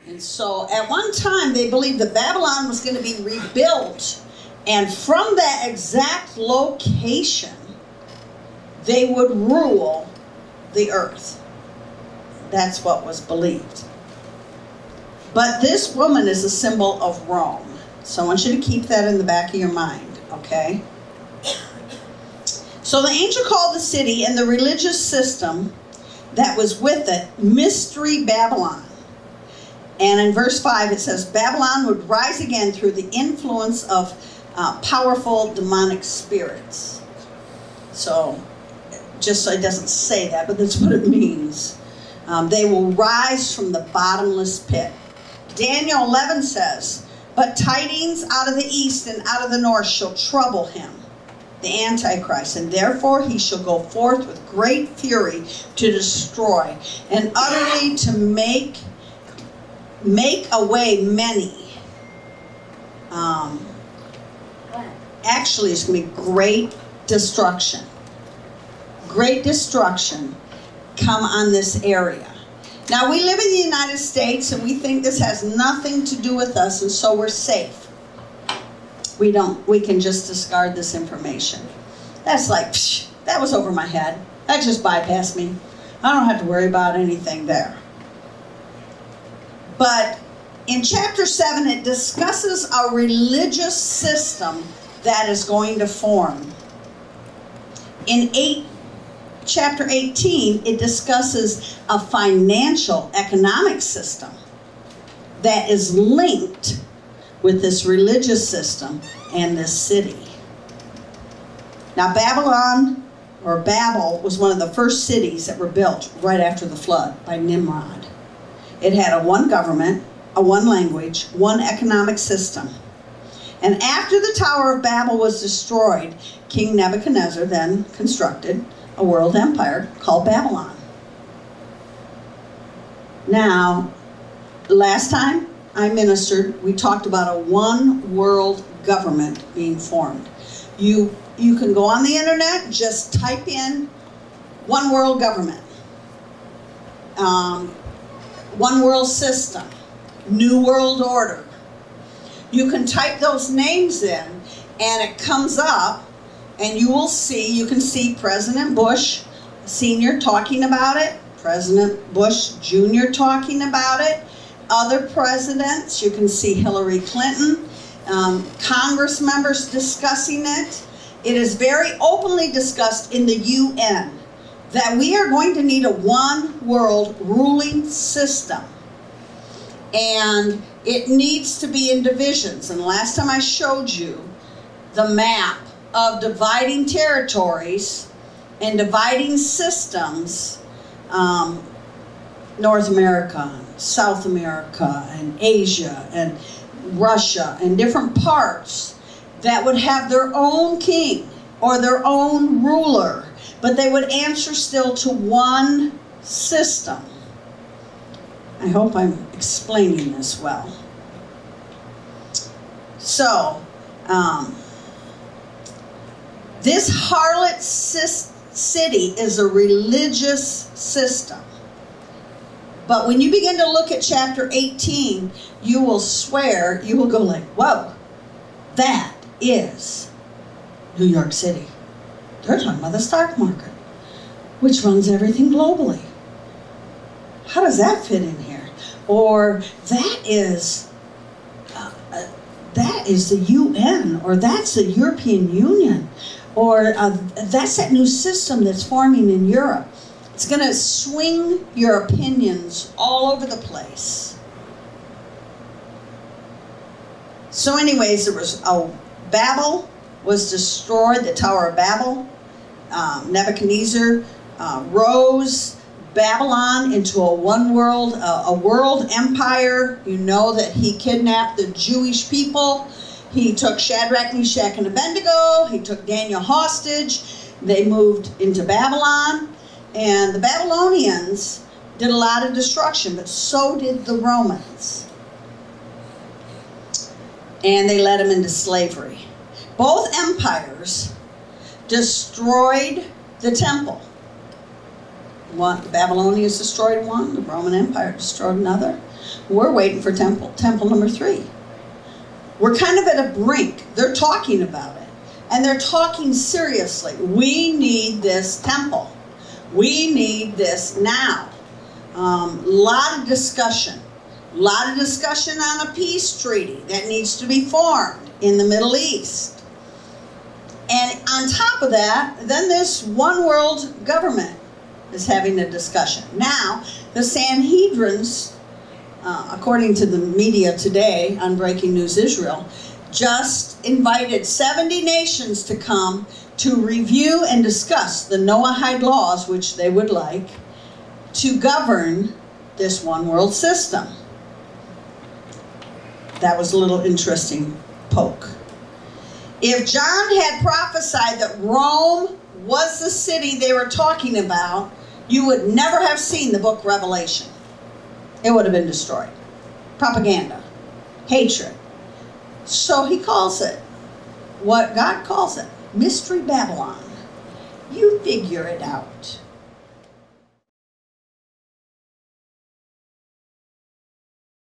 And so at one time they believed that Babylon was going to be rebuilt, and from that exact location they would rule the earth. That's what was believed. But this woman is a symbol of Rome. So I want you to keep that in the back of your mind, okay? So the angel called the city and the religious system that was with it Mystery Babylon. And in verse 5 it says, Babylon would rise again through the influence of powerful demonic spirits. So, just so it doesn't say that, but that's what it means. They will rise from the bottomless pit. Daniel 11 says, but tidings out of the east and out of the north shall trouble him, the Antichrist, and therefore he shall go forth with great fury to destroy and utterly to make away many. Actually, it's going to be great destruction. Great destruction come on this area. Now, we live in the United States, and we think this has nothing to do with us, and so we're safe. We don't. We can just discard this information. That's like, psh, that was over my head. That just bypassed me. I don't have to worry about anything there. But in chapter 7, it discusses a religious system that is going to form. In chapter 18, it discusses a financial, economic system that is linked with this religious system and this city. Now, Babylon, or Babel, was one of the first cities that were built right after the flood by Nimrod. It had a one government, a one language, one economic system. And after the Tower of Babel was destroyed, King Nebuchadnezzar then constructed a world empire called Babylon. Now, last time I ministered, we talked about a one world government being formed. You can go on the internet, just type in one world government, one world system, new world order. You can type those names in and it comes up, and you can see President Bush Sr. talking about it, President Bush Jr. talking about it, other presidents. You can see Hillary Clinton, Congress members discussing it. It is very openly discussed in the UN that we are going to need a one world ruling system. And it needs to be in divisions. And last time I showed you the map of dividing territories and dividing systems, North America, South America, and Asia, and Russia, and different parts that would have their own king or their own ruler, but they would answer still to one system. I hope I'm explaining this well. So, this harlot city is a religious system. But when you begin to look at chapter 18, you will swear, you will go like, whoa, that is New York City. They're talking about the stock market, which runs everything globally. How does that fit in here? Or that is the UN, or that's the European Union, or that's that new system that's forming in Europe. It's going to swing your opinions all over the place. So anyways, there was Babel was destroyed, the Tower of Babel. Nebuchadnezzar rose Babylon into a world empire. You know that he kidnapped the Jewish people. He took Shadrach, Meshach, and Abednego. He took Daniel hostage. They moved into Babylon. And the Babylonians did a lot of destruction, but so did the Romans. And they led them into slavery. Both empires destroyed the temple. The Babylonians destroyed one, the Roman Empire destroyed another. We're waiting for temple number 3. We're kind of at a brink. They're talking about it. And they're talking seriously. We need this temple. We need this now. Lot of discussion. A lot of discussion on a peace treaty that needs to be formed in the Middle East. And on top of that, then this one world government is having a discussion. Now, the Sanhedrins, according to the media today on Breaking News Israel, just invited 70 nations to come to review and discuss the Noahide laws, which they would like, to govern this one world system. That was a little interesting poke. If John had prophesied that Rome was the city they were talking about, you would never have seen the book Revelation. It would have been destroyed. Propaganda. Hatred. So he calls it what God calls it. Mystery Babylon. You figure it out.